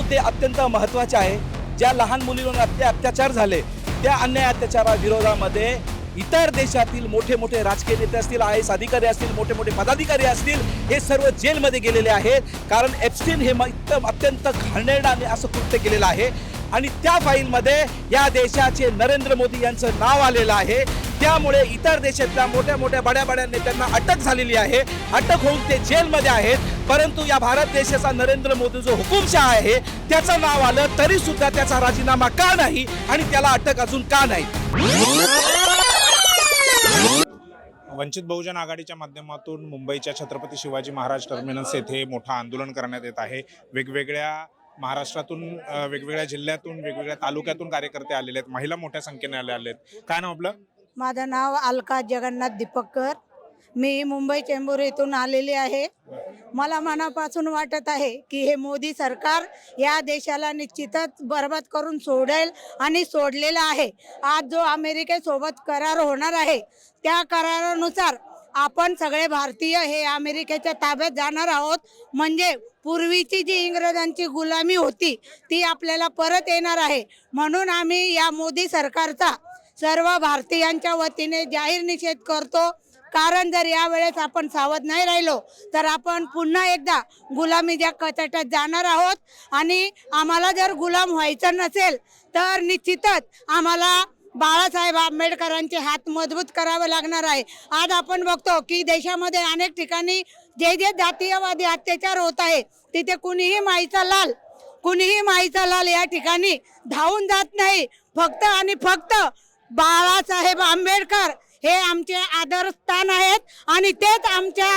मुद्दे अत्यंत महत्त्वाचे आहे। ज्या लहान मुलींवर अत्याचार झाले त्या अन्याय अत्याचाराविरोधामध्ये इतर देशातील मोठे मोठे राजकीय नेते असतील, IAS अधिकारी असतील, मोठे मोठे पदाधिकारी असतील, हे सर्व जेलमध्ये गेलेले आहेत। कारण एप्स्टीन हे अत्यंत घाणेरडे असं कृत्य केलेलं आहे आणि त्या फाईलमध्ये या देशाचे नरेंद्र मोदी यांचं नाव आलेलं आहे। त्यामुळे इतर देशातल्या मोठ्या मोठ्या बड्या नेत्यांना अटक झालेली आहे। अटक होऊन ते जेलमध्ये आहेत। परंतु या भारत देशाचा नरेंद्र मोदी जो हुकुमशाह आहे त्याचं नाव आलं तरी सुद्धा त्याचा राजीनामा का नाही आणि त्याला अटक अजून का नाही? वंचित बहुजन आघाडीच्या माध्यमातून मुंबईच्या छत्रपती शिवाजी महाराज टर्मिनस येथे मोठं आंदोलन करण्यात येत आहे। वेगवेगळ्या महाराष्ट्रातून, वेगवेगळ्या जिल्ह्यातून, वेगवेगळ्या तालुक्यातून कार्यकर्ते आलेले आहेत, महिला मोठ्या संख्येने आलेले आहेत। काय नाव आपलं? माझं नाव अलका जगन्नाथ दीपककर। मी मुंबई चेंबूर येथून आलेली आहे। मला मनापासून वाटत आहे की हे मोदी सरकार या देशाला निश्चितच बरबाद करून सोडेल आणि सोडलेलं आहे। आज जो अमेरिकेसोबत करार होणार आहे त्या करारानुसार आपण सगळे भारतीय हे अमेरिकेच्या ताब्यात जाणार आहोत। म्हणजे पूर्वीची जी इंग्रजांची गुलामी होती ती आपल्याला परत येणार आहे। म्हणून आम्ही या मोदी सरकारचा सर्व भारतीयांच्या वतीने जाहीर निषेध करतो। कारण जर यावेळेस आपण सावध नाही राहिलो तर आपण पुन्हा एकदा गुलामीच्या कचाट्यात जाणार आहोत आणि आम्हाला जर गुलाम व्हायचं नसेल तर निश्चितच आम्हाला बाळासाहेब आंबेडकरांचे हात मजबूत करावे लागणार आहे। आज आपण बघतो की देशामध्ये अनेक ठिकाणी जे जातीयवादी अत्याचार होत आहे तिथे कुणीही माईचा लाल या ठिकाणी धावून जात नाही। फक्त आणि फक्त बाळासाहेब आंबेडकर हे आमचे आदरस्थान आहेत आणि तेच आमच्या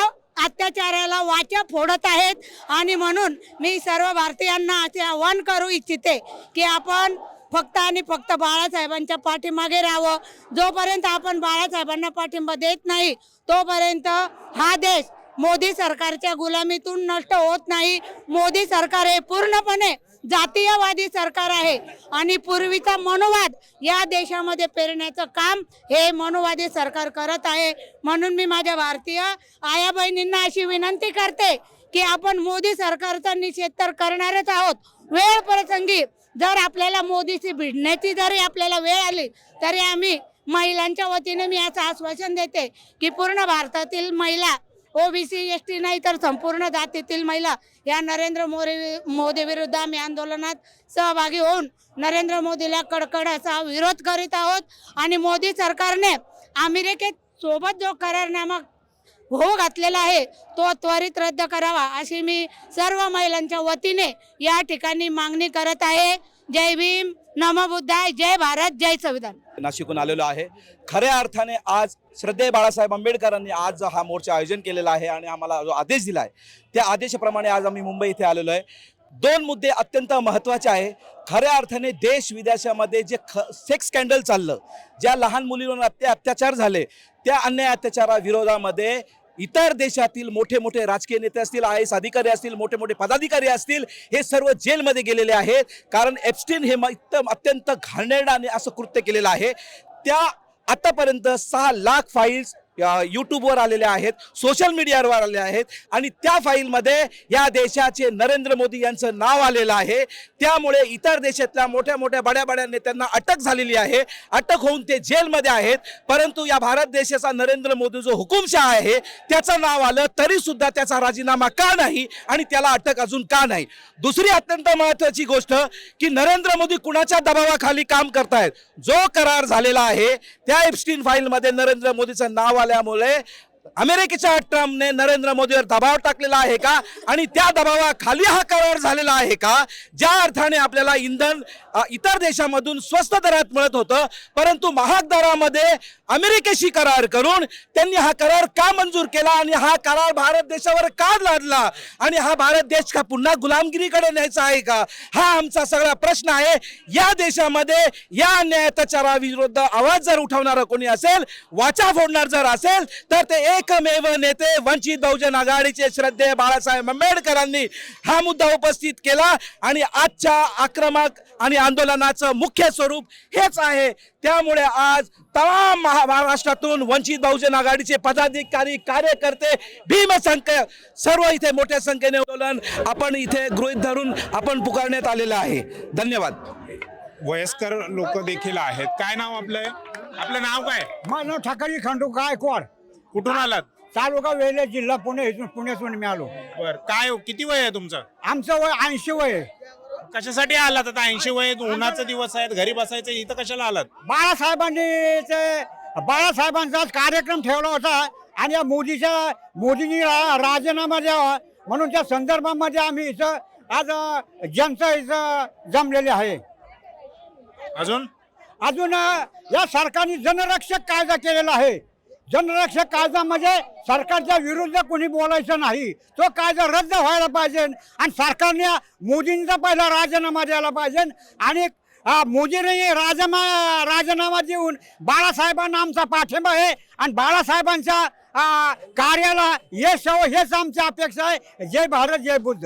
अत्याचाराला वाचा फोडत आहेत। आणि म्हणून मी सर्व भारतीयांना असे आवाहन करू इच्छिते की आपण फक्त आणि फक्त बाळासाहेबांच्या पाठीमागे राहावं। जोपर्यंत आपण बाळासाहेबांना पाठिंबा देत नाही तोपर्यंत हा देश मोदी सरकारच्या गुलामीतून नष्ट होत नाही। मोदी सरकार हे पूर्णपणे जातीयवादी सरकार आहे आणि पूर्वीचा मनोवाद या देशामध्ये पेरण्याचं काम हे मनोवादी सरकार करत आहे। म्हणून मी माझ्या भारतीय आया बहिणींना अशी विनंती करते की आपण मोदी सरकारचा निषेध तर करणारच आहोत। वेळ प्रसंगी जर आपल्याला मोदीशी भिडण्याची जरी आपल्याला वेळ आली तरी आम्ही महिलांच्या वतीने मी असं आश्वासन देते की पूर्ण भारतातील महिला OBC ST नाही तर संपूर्ण जातीतील महिला या नरेंद्र मोदी विरुद्ध आम्ही आंदोलनात सहभागी होऊन नरेंद्र मोदीला कडकड असा विरोध करीत आहोत। आणि मोदी सरकारने अमेरिकेत सोबत जो करारनामा घातलेला आहे तो त्वरित रद्द करावा अशी मी सर्व महिलांच्या वतीने या ठिकाणी मागणी करत आहे। जय भीम, नमो बुद्धाय, जय भारत, जय संविधान। नाशिकहून आलेलो आहे। खऱ्या अर्थाने आज श्रद्धेय बाळासाहेब आंबेडकरांनी आज हा मोर्चा आयोजन केलेला आहे आणि आम्हाला जो आदेश दिला आहे त्या आदेशाप्रमाणे आज आम्ही मुंबई इथे आलेलो आहे। दोन मुद्दे अत्यंत महत्त्वाचे आहे। खऱ्या अर्थाने देश विदेशामध्ये जे सेक्स स्कॅन्डल चाललं, ज्या लहान मुलींवर अत्याचार झाले त्या अन्याय अत्याचाराविरोधामध्ये इतर देशातील मोठे मोठे राजकीय नेते असतील, IAS अधिकारी असतील, मोठे मोठे पदाधिकारी असतील, हे सर्व जेलमध्ये गेलेले आहेत। कारण एप्स्टीन हे अत्यंत घाणेरडे असं कृत्य केलेलं आहे। त्या आतापर्यंत 6 लाख फाईल्स यूट्यूबवर आलेले आहेत, सोशल मीडियावर आलेले आहेत आणि त्या फाईलमध्ये या देशाचे नरेंद्र मोदी यांचं नाव आलेलं आहे। त्यामुळे इतर देशातल्या मोठ्या मोठ्या बड्या नेत्यांना अटक झालेली आहे। अटक होऊन ते जेलमध्ये आहेत। परंतु या भारत देशाचा नरेंद्र मोदी जो हुकुमशाह आहे त्याचं नाव आलं तरी सुद्धा त्याचा राजीनामा का नाही आणि त्याला अटक अजून का नाही? दुसरी अत्यंत महत्त्वाची गोष्ट की नरेंद्र मोदी कुणाच्या दबावाखाली काम करतायत? जो करार झालेला आहे त्या एप्स्टीन फाईलमध्ये नरेंद्र मोदीचं नाव आल्यामुळे अमेरिकेच्या ट्रम्पने नरेंद्र मोदीवर दबाव टाकलेला आहे का आणि त्या दबावाखाली हा करार झालेला आहे का? ज्या अर्थाने आपल्याला इंधन इतर देशामधून स्वस्त दरात मिळत होतं परंतु महाग दरामध्ये अमेरिकेशी करार करून त्यांनी हा करार का मंजूर केला आणि हा करार भारत देशावर का लादला आणि हा भारत देश का पुन्हा गुलामगिरीकडे न्यायचा आहे का? हा आमचा सगळा प्रश्न आहे। या देशामध्ये या अन्याय अत्याचाराविरुद्ध आवाज जर उठवणारा कोणी असेल, वाचा फोडणार जर असेल तर ते एकमेव नेते वंचित बहुजन आघाडीचे श्रद्धेय बाळासाहेब आंबेडकरांनी हा मुद्दा उपस्थित केला आणि आजच्या आक्रमक आणि आंदोलनाचं मुख्य स्वरूप हेच आहे. त्यामुळे आज तमाम महाराष्ट्रातून वंचित बहुजन आघाडीचे पदाधिकारी, कार्यकर्ते, भीमसंख्य सर्व इथे मोठ्या संख्येने आंदोलन आपण इथे गृहीत धरून आपण पुकारण्यात आलेलं आहे. धन्यवाद. वयस्कर लोक देखील आहेत. काय नाव आपलं? आपलं नाव काय? माझं नाव ठाकरी खंडू गायकवाड, कुठून आलात? तालुका वेल्हे, जिल्हा पुणे. इथून पुण्यातून मी आलो. बर, काय किती वय आहे तुमचं? आमचं वय 80 वय आहे. कशासाठी आलात? आता 80 वय, उन्हाचे दिवस आहेत, घरी बसायचं, इथं कशाला आलात? बाळासाहेबांचा आज कार्यक्रम ठेवला होता आणि या मोदींनी राजीनामा द्यावा म्हणून त्या संदर्भामध्ये आम्ही इथं आज जनता इथं जमलेली आहे. अजून या सरकारने जनरक्षक कायदा केलेला आहे. जनरक्षक कायदा म्हणजे सरकारच्या विरुद्ध कोणी बोलायचं नाही. तो कायदा रद्द व्हायला पाहिजे आणि सरकारने मोदींचा पहिला राजीनामा द्यायला पाहिजे आणि मोदीने राजीनामा देऊन बाळासाहेबांना आमचा पाठिंबा आहे आणि बाळासाहेबांच्या कार्याला यश यावं हेच आमची अपेक्षा आहे. जय भारत, जय बुद्ध.